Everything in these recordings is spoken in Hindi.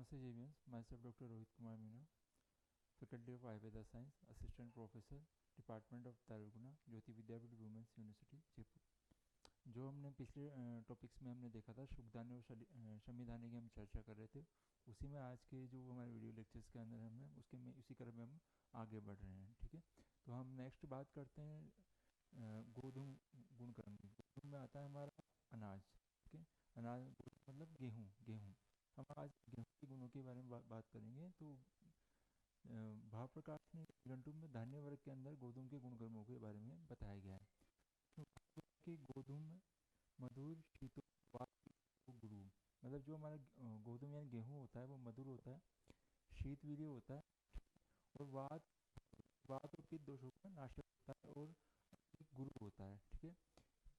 Namaste Javians, myself Dr. Rohit Kumar Meena, Faculty of Ayurveda Science, Assistant Professor, Department of Taruguna, Jyoti Vidyapeeth women's university Jaipur. जो हमने पिछले टॉपिक्स में हमने देखा था शुक्दानी और शमीदानी की हम चर्चा कर रहे थे, उसी में आज के जो हमारे वीडियो लेक्चर्स के अंदर हमने उसके में उसी क्रम में हम आगे बढ़ रहे हैं। ठीक है, तो हम नेक्स्ट बात करते हैं गोधूम गुणक्रम की। गोधूम में आता है हमारा अनाज। ठीक है, अनाज मतलब गेहूँ। गेहूँ हम आज गेहूँ के गुणों के बारे में बात करेंगे। तो भाव प्रकाश ने निघंटु में धान्य वर्ग के अंदर गोधूम के गुणधर्मों के बारे में बताया गया है। तो कि गोधूम मधुर शीतोष्ण गुरु, मतलब जो हमारा गोधूम यानी गेहूँ होता है वो मधुर होता है, शीतवीर्य होता है और वात वात और पित्त दोषों का नाशक होता है और गुरु होता है। ठीक है,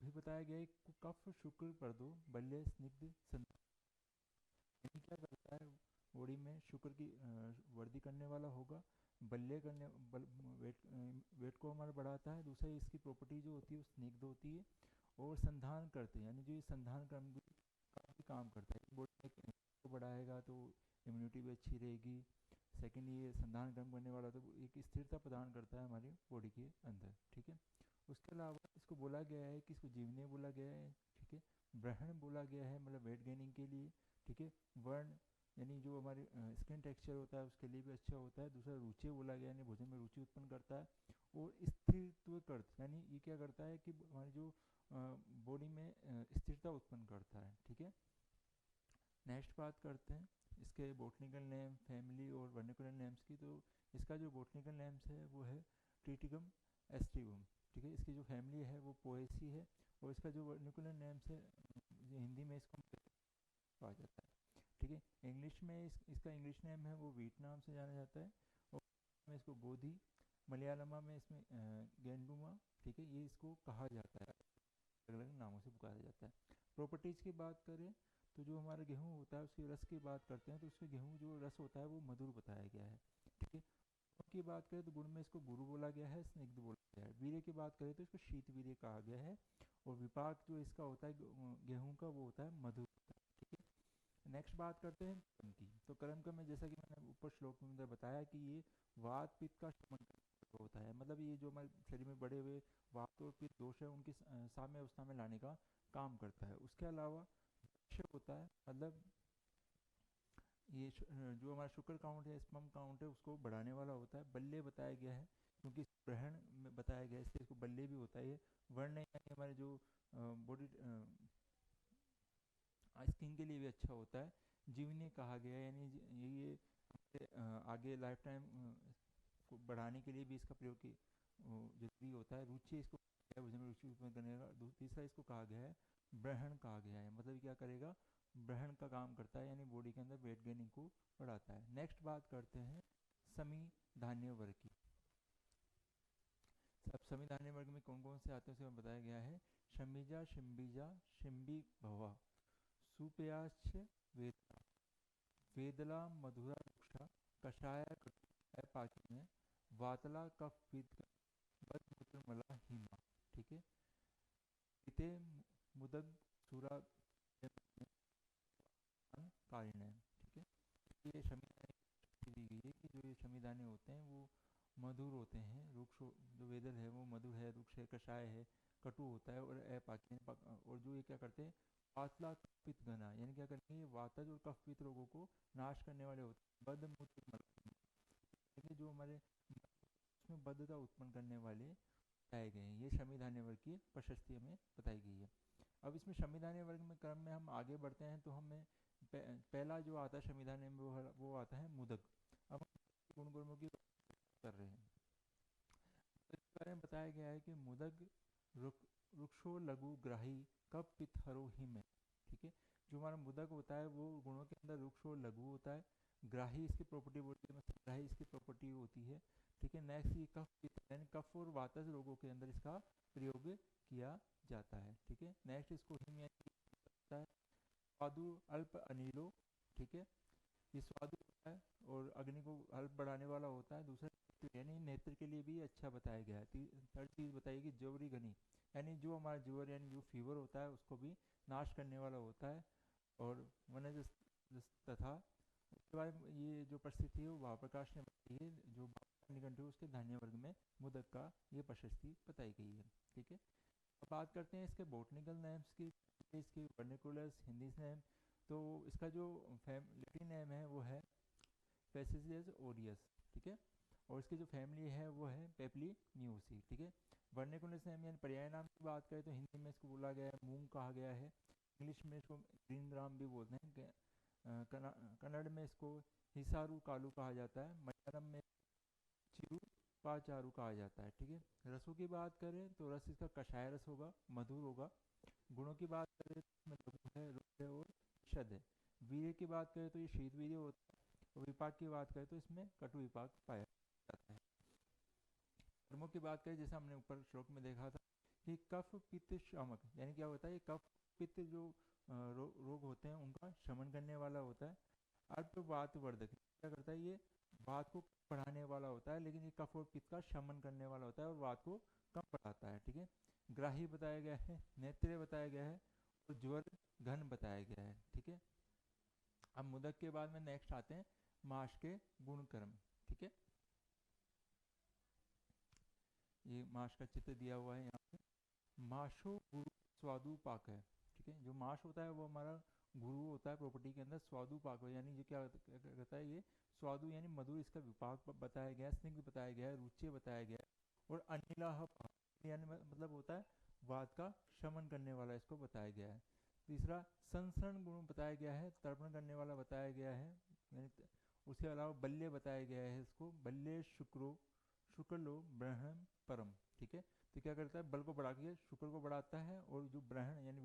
भी बताया गया है कफ शुक्र प्रदो बल्य स्निग्ध यानी क्या करता है बॉडी में शुक्र की वृद्धि करने वाला होगा, बल्य करने वेट को हमारा बढ़ाता है। दूसरा इसकी प्रॉपर्टी जो होती है वो स्निग्ध होती है और संधान करते हैं, यानी जो ये संधान कर्म काफी काम करता है। बॉडी में को बढ़ाएगा तो इम्यूनिटी भी अच्छी रहेगी। सेकेंड, ये संधान कर्म करने वाला तो एक स्थिरता प्रदान करता है हमारी बॉडी के अंदर। ठीक है, उसके अलावा इसको बोला गया है कि इसको जीवनीय बोला गया है। ठीक है, ब्रहण बोला गया है मतलब वेट गेनिंग के लिए। ठीक है, वर्ण यानी जो हमारे स्किन टेक्सचर होता है उसके लिए भी अच्छा होता है। दूसरा रुचि बोला गया यानी भोजन में रुचि उत्पन्न करता है और स्थिरत्व करता यानी ये क्या करता है कि हमारी जो बॉडी में स्थिरता उत्पन्न करता है। ठीक है, नेक्स्ट बात करते हैं इसके बोटनिकल नेम, फैमिली और वर्निकुलर नेम्स की। तो इसका जो बोटनिकल नेम्स है वो है ट्रिटिकम एस्ट्रिगम। ठीक है, इसकी जो फैमिली है वो पोएसी है और इसका जो वर्निकुलर नेम्स है हिंदी में इसको कहा जाता है। ठीक है, इंग्लिश में इसका इंग्लिश नेम है वो वीट नाम से जाना जाता है और में इसको गोधी, मलयालमा में इसमें गेंडुमा। ठीक है, ये इसको कहा जाता है, अलग अलग नामों से पुकारा जाता है। प्रॉपर्टीज़ की बात करें तो जो हमारा गेहूँ होता है उसके रस की बात करते हैं तो उसके गेहूँ जो रस होता है वो मधुर बताया गया है। ठीक है, की बात करें तो गुण में इसको गुरु बोला गया है, स्निग्ध बोला गया है। वीर्य की बात करें तो इसको शीत वीर्य कहा गया है और विपाक जो इसका होता है गेहूं का वो होता है मधुर। ठीक है, नेक्स्ट बात करते हैं कर्म की। तो कर्म का मैं जैसा कि मैंने ऊपर श्लोक में अंदर बताया कि ये वात पित्त का शमन होता है, मतलब ये जो हमारे शरीर में बड़े हुए वात और पित्त दोष है उनकी साम्य अवस्था में लाने का काम करता है। उसके अलावा होता है मतलब ये जो हमारा शुक्र काउंट है, स्पर्म काउंट है उसको बढ़ाने वाला होता है। बल्ले बताया गया है क्योंकि ग्रहण में बताया गया है इसलिए इसको बल्ले भी होता है। ये वर्ण यानी हमारे जो बॉडी स्किन के लिए भी अच्छा होता है। जीवनी कहा गया है यानी ये आगे लाइफ टाइम को बढ़ाने के लिए भी इसका प्रयोग जरूरी होता है। रुचि इसको रुचि उत्पन्न करने का। तीसरा इसको कहा गया है ब्रहण कहा गया है, मतलब क्या करेगा ब्रहण का काम करता है यानी बॉडी के अंदर वेट गेनिंग को बढ़ाता है। नेक्स्ट बात करते हैं समी धान्य वर्ग की। सब समी धान्य वर्ग में कौन कौन से आते हैं उसे बताया गया है। शमीजा, शिम्बीजा, शिम्बी भवा, सुपयाश्च, वेदला, वेदला मधुरा रुक्षा, कषाय पाकी में, वातला कफ पित्त बदमूत्र मला हिमा। ठीक है, इते मुदग सुरा कारिण है। ठीक है, ये शमीदाने दी गई है कि जो ये शमीदाने होते हैं वो मधुर होते हैं। रुक्ष जो वेदल है वो मधुर है, रुक्ष है, कषाय है, कटु होता है और अपाकी और जो ये क्या करते हैं पातला पित्त घना यानी क्या करते हैं ये वातज और कफ पित्त रोगों को नाश करने वाले होते हैं। बद मूत्र जो हमारे उसमें बद्धता उत्पन्न करने वाले बताए गए हैं। ये शमीधान्य वर्ग की प्रशस्ति हमें बताई गई है। अब इसमें शमीधान्य वर्ग में क्रम में हम आगे बढ़ते हैं तो हमें पहला जो आता है शमीधान्य में वो आता है मुदक। अब गुण गुणों की कर रहे हैं तो इस बारे में बताया गया है कि मुदक वृक्षो लघु ग्राही कब पिथरो हिम है। ठीक है, जो हमारा मुदक होता है वो गुणों के अंदर वृक्ष और लघु होता है, ग्राही इसकी प्रॉपर्टी बोलती है, ग्राही इसकी प्रॉपर्टी होती है। ठीक है, नेक्स्ट ये कफ पित्त यानी कफ और वातज रोगों के अंदर इसका प्रयोग किया जाता है। ठीक है, नेक्स्ट इसको हिम होता है स्वादु अल्प अनिलो। ठीक है, ये स्वादु होता है और अग्नि को अल्प बढ़ाने वाला होता है। दूसरा यानी नेत्र के लिए भी अच्छा बताया गया है। थर्ड चीज बताइए जोवरी घनी यानी जो हमारा जोवर यानी जो फीवर होता है उसको भी नाश करने वाला होता है। और वनज तथा उसके बाद ये जो प्रशस्ति है वो भाव प्रकाश ने बताई है, जो निघंटु उसके धान्य वर्ग में मुदक का ये प्रशस्ति बताई गई है। ठीक है, अब बात करते हैं इसके बॉटनिकल नेम्स की, इसकी वर्निकुलर्स हिंदी नेम। तो इसका जो लैटिन नेम है वो है पेसिसियस ओरियस। ठीक है, और इसकी जो फैमिली है वो है पेपलीन्यूसी। ठीक है, वर्निकुलर नेम यानी पर्याय नाम की बात करें तो हिंदी में इसको बोला गया है मूंग कहा गया है, इंग्लिश में इसको ग्रीन ग्राम भी बोलते हैं, कन्नड़ में इसको हिसारू कालू कहा जाता है, मलयालम में चिरू पाचारू कहा जाता है। ठीक है, रसों की बात करें तो रस इसका कषाय रस होगा, मधुर होगा। गुणों की बात करें तो इसमें लघु है, रुद्र है और शद है। वीर्य की बात करें तो ये शीत वीर्य होता है, और विपाक की बात करें तो इसमें कटु विपाक पाया जाता है। कर्मों की बात करें जैसे हमने ऊपर श्लोक में देखा था कि कफ पित्त शामक, यानी क्या होता है, ये कफ पित्त जो रोग होते हैं उनका शमन करने वाला होता है। अल्प वात वर्धक, क्या करता है, ये वात को बढ़ाने वाला होता है, लेकिन ये कफ और पित्त का शमन करने वाला होता है और वात को कम बढ़ाता है। ठीक है, ग्राही बताया गया है, नेत्रे बताया गया है, और ज्वर घन बताया गया है। ठीक है, अब मुदक के बाद में नेक्स्ट आते हैं माश के गुण कर्म। ठीक है, ये माश का चित्र दिया हुआ है यहाँ पे। माशो गुरु स्वादु पाक है। ठीक है, जो माश होता है वो हमारा गुरु होता है प्रॉपर्टी के अंदर, स्वादु पाक है, यानी ये क्या कहता है, ये स्वादु यानी मधुर इसका विपाक बताया गया है, स्निग्ध बताया गया है, रुचि बताया गया है, और अनिलाह यानी मतलब होता है वात का शमन करने वाला, इसको बताया गया है। तीसरा संसरण गुण बताया गया है, तर्पण करने वाला बताया गया है, यानी उसके अलावा बल्य बताया गया है, इसको बल्य शुक्रो शुक्लो ब्रह्म परम। ठीक है, तो क्या करता है, बल को बढ़ा के शुक्र को बढ़ाता है, और जो ब्रहण यानी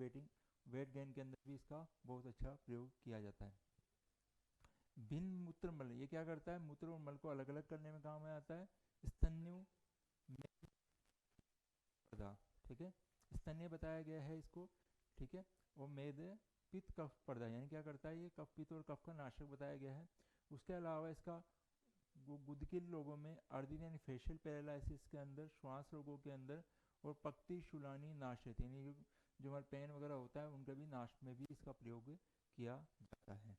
वेट गेन के अंदर भी इसका बहुत अच्छा प्रयोग किया जाता है। भिन्न मूत्र मल, ये क्या करता है, मूत्र और मल को अलग अलग करने में काम में आता है। स्तन्यु पर्दा, ठीक है, स्तन्य बताया गया है इसको। ठीक है, और मेद पित्त कफ पर्दा, यानी क्या करता है, ये कफ पित्त और कफ का नाशक बताया गया है। उसके अलावा इसका गुदकिल लोगों में, अर्दिन यानी फेशियल पैरालिसिस के अंदर, श्वास रोगों के अंदर, और पक्ति शुलानी नाशित यानी जो हमारे पेन वगैरह होता है उनके भी नाश में भी इसका प्रयोग किया जाता है।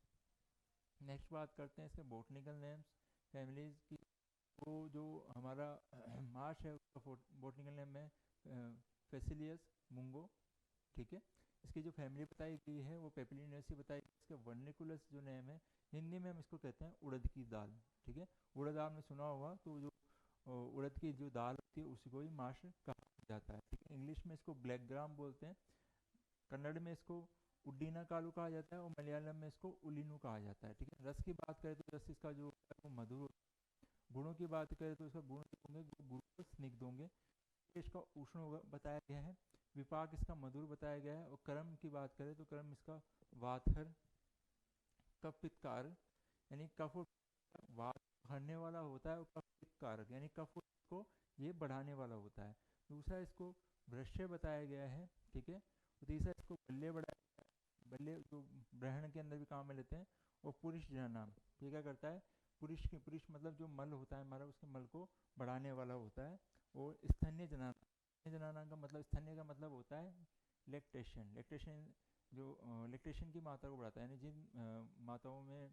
नेक्स्ट बात करते हैं इसके बॉटनिकल नेम्स फैमिलीज की। तो जो हमारा मार्श है उसका बॉटनिकल नेम है फेसिलियस मुंगो। ठीक है, इसकी जो फैमिली बताई गई है वो पेपिलिनेसी बताई गई। इसका वर्निकुलस जो नेम है हिंदी में हम इसको कहते हैं उड़द की दाल। ठीक है, उड़द आपने सुना होगा, तो जो उड़द की जो दाल होती है उसी को ही माश कहा जाता है। ठीक है, इंग्लिश में इसको ब्लैक ग्राम बोलते हैं, कन्नड़ में इसको उड्डीना कालू कहा जाता है, और मलयालम में इसको उलिनू कहा जाता है। ठीक है, रस की बात करें तो रस इसका जो है वो मधुर होता है। गुणों की बात करें तो इसका गुण होंगे गुरु स्निग्ध होंगे। इसका उष्ण बताया गया है, विपाक इसका मधुर बताया गया है, और कर्म की बात करें तो कर्म इसका वाथर कफ पित्तकार, यानी कफ और वात भरने वाला होता है, और कफ पित्तकारक यानी कफ को ये बढ़ाने वाला होता है। दूसरा इसको वृश्य बताया गया है। ठीक है, और तीसरा इसको बल्ले बढ़ाया गया है, बल्ले जो ग्रहण के अंदर भी काम में लेते हैं। और पुरुष जनानाम, ये क्या करता है, पुरुष मतलब जो मल होता है हमारा उसके मल को बढ़ाने वाला होता है। और स्तन्य जनाना, जनाना का मतलब, स्तन्य का मतलब होता है लेक्टेशन, लेक्टेशन जो लेक्टेशन की मात्रा को बढ़ाता है, यानी जिन माताओं में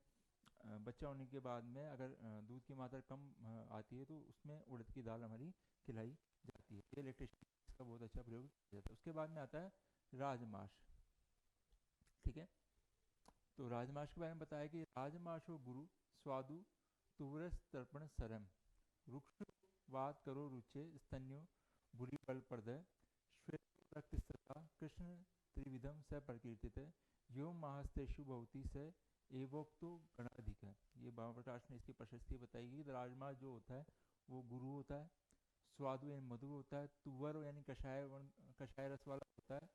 बच्चा होने के बाद में अगर दूध की मात्रा कम आती है तो उसमें उड़द की दाल हमारी खिलाई जाती है। ये लेक्टेशन का बहुत अच्छा प्रयोग किया जाता है। उसके बाद में आता है राजमाश। ठीक है, तो राजमाश के बारे में बताया कि राजमाशो गुरु स्वादु तुवरस तर्पण सरम रुक्ष वात करो रुचे स्तन्यो बुरी बल प्रदय श्वेत रक्तस्तता कृष्ण त्रिविधम स प्रकीर्तित यो महास्तेषु भवती से एवोक्तो गणाधिक है। ये बाबा प्रकाश ने इसकी प्रशस्ति बताई कि राजमाश जो होता है वो गुरु होता है, स्वादु यानी मधुर होता है, तुवर यानी कषाय रस वाला होता है,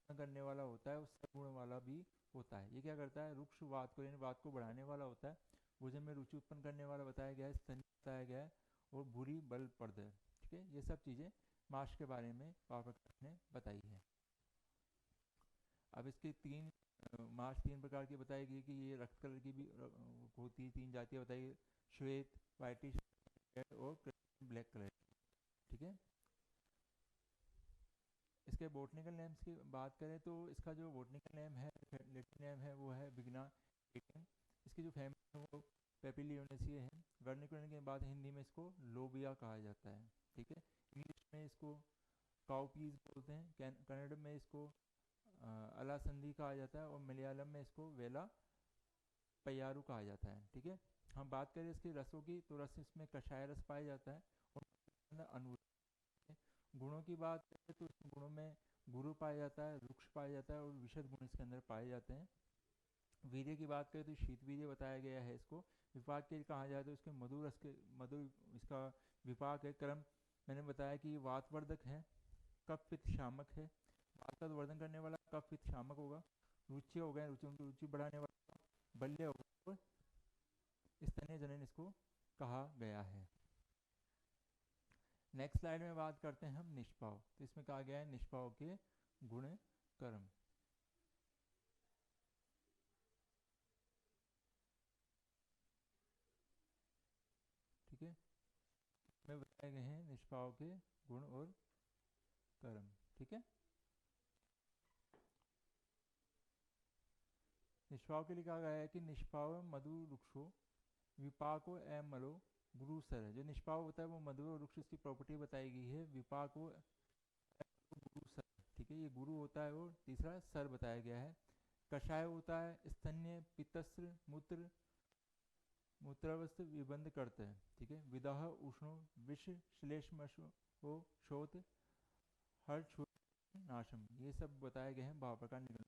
करने वाला होता है, और सगुण वाला भी होता है। ये क्या करता है, रुक्ष वात को यानी वात को बढ़ाने वाला होता है, भोजन में रुचि उत्पन्न करने वाला बताया गया है, स्तन बताया गया है, और बुरी बल पड़द है। ठीक है, ये सब चीज़ें माश के बारे में बाबा प्रकाश ने बताई है। अब इसके माश तीन प्रकार की बताई गई कि ये रक्त कलर की भी होती है, तीन जातियाँ बताई, श्वेत, वाइटिश और ब्लैक कलर। ठीक है, इसके बोटनिकल नेम्स की बात करें तो इसका जो बोटनिकल नेम है, लेटिन नेम है वो है बिगना एटिन। इसकी जो फैमिली है वो पेपिलियोनेसी है। वर्निकुलर के बाद हिंदी में इसको लोबिया कहा जाता है, ठीक है। इंग्लिश में इसको काउपीज बोलते हैं, कन्नड़ में इसको अलासंदी कहा जाता है और मलयालम में इसको वेला पयारू कहा जाता है, ठीक है। हम बात करें इसके रसों की, तो रस इसमें कषाय रस पाया जाता है और अनु गुणों की बात करें तो इसमें गुणों में गुरु पाया जाता है, रुक्ष पाया जाता है और विशद गुण इसके अंदर पाए जाते हैं। वीर्य की बात करें तो शीत वीर्य बताया गया है इसको। विपाक के कहा जाए तो इसके मधुर रस के मधुर इसका विपाक है। क्रम मैंने बताया कि वातवर्धक है, कफ पित्त शामक है। वात का वर्धन करने वाला कफ पित्त शामक होगा। रुचि हो गए, रुचि उनकी रुचि बढ़ाने वाला बल्य होगा और स्तन्य जनन इसको कहा गया है। नेक्स्ट स्लाइड में बात करते हैं हम निष्पाव। तो इसमें कहा गया है निष्पाव के गुण कर्म, ठीक है। में बताए गए हैं निष्पाव के गुण और कर्म, ठीक है। निष्पाव के लिए कहा गया है कि निष्पाव मधु वृक्षो विपाको एमलो गुरु सर। जो निष्पाव होता है वो मधु और वृक्ष की प्रॉपर्टी बताई गई है। विपाको गुरु सर, ठीक है, ये गुरु होता है। और तीसरा सर बताया गया है। कषाय होता है स्तन्य पित्तस्त्र मूत्र मूत्रावस्थ विबंध करते हैं, ठीक है। विदाह उष्णो विष श्लेष्मशो शोत हर नाशम, ये सब बताए गए हैं भाव प्रकार निगम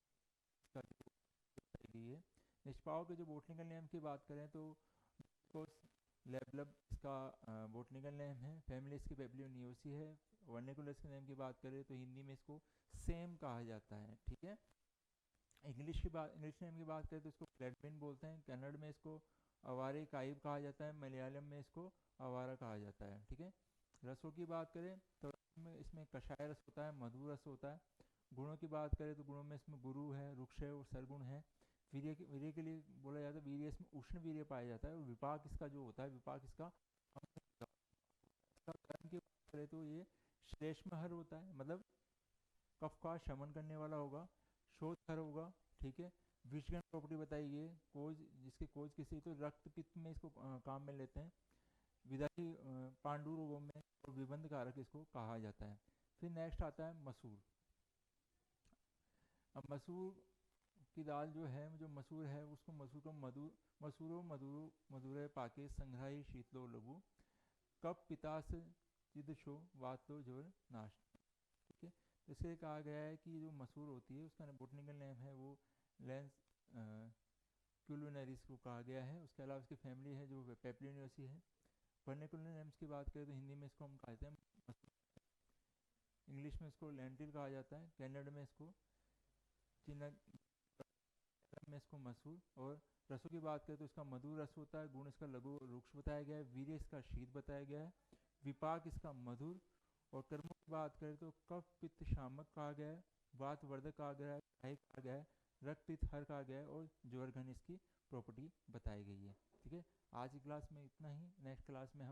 का बताई गई है। निष्पाव के जो बोटनिकल नेम की बात करें तो लेबलब इसका बोटनिकल नेम है। फैमिली इसकी पेप्लियोनियोसी है। वर्निकुलर के नेम की बात करें तो हिंदी में इसको सेम कहा जाता है, ठीक है। इंग्लिश नेम की बात करें तो इसको फ्लैटबिन बोलते हैं। कन्नड़ में इसको अवारे काइब कहा जाता है। मलयालम में इसको अवारा कहा जाता है, ठीक है। रसों की बात करें तो इसमें कषाय रस होता है, मधु रस होता है। गुणों की बात करें तो गुणों में इसमें गुरु है, रुक्ष है और सरगुण है। वीर्य के लिए बोला जाता है वीर्य इसमें उष्ण वीर्य पाया जाता है। और विपाक इसका जो होता है विपाक इसका कर्म की बात करें तो ये श्लेष्महर होता है, मतलब कफ का शमन करने वाला होगा। शोधहर होगा, ठीक है। विषगण प्रॉपर्टी बताई गई है। कोज जिसके कोज किसी तो रक्त पित्त में इसको काम में लेते हैं। विदाई पांडु रोगों में और विबंध कारक इसको कहा जाता है। फिर नेक्स्ट आता है मसूर। अब मसूर की दाल जो है, जो मसूर है उसको मसूर को मसूरो मधुरे पाके संग्रही शीतलो लघु कप पितास चिदशो वातो जोर नाश, ठीक है। तो इससे कहा गया है कि जो मसूर होती है उसका बोटनिकल नेम है वो लेंस क्यूलिनरिस को कहा गया है। उसके अलावा उसकी फैमिली है जो पेप्लियोनियोसी है। वर्निकुलर नेम्स की बात करें तो हिंदी में इसको हम कहते हैं मसूर, इंग्लिश में इसको लेंटिल कहा जाता है। कन्नड़ में इसको चिनक में इसको मसूर। और रसों की बात करें तो इसका मधुर रस होता है। गुण इसका लघु रुक्ष बताया गया है। वीर्य इसका शीत बताया गया है। विपाक इसका मधुर। और कर्मों की बात करें तो कफ पित्त शामक कहा गया है, वात वर्धक कहा गया है, कहा गया है, रक्त पित्त हर कहा गया है और ज्वर घन इसकी प्रॉपर्टी बताई गई है, ठीक है। आज की क्लास में इतना ही। नेक्स्ट क्लास में हम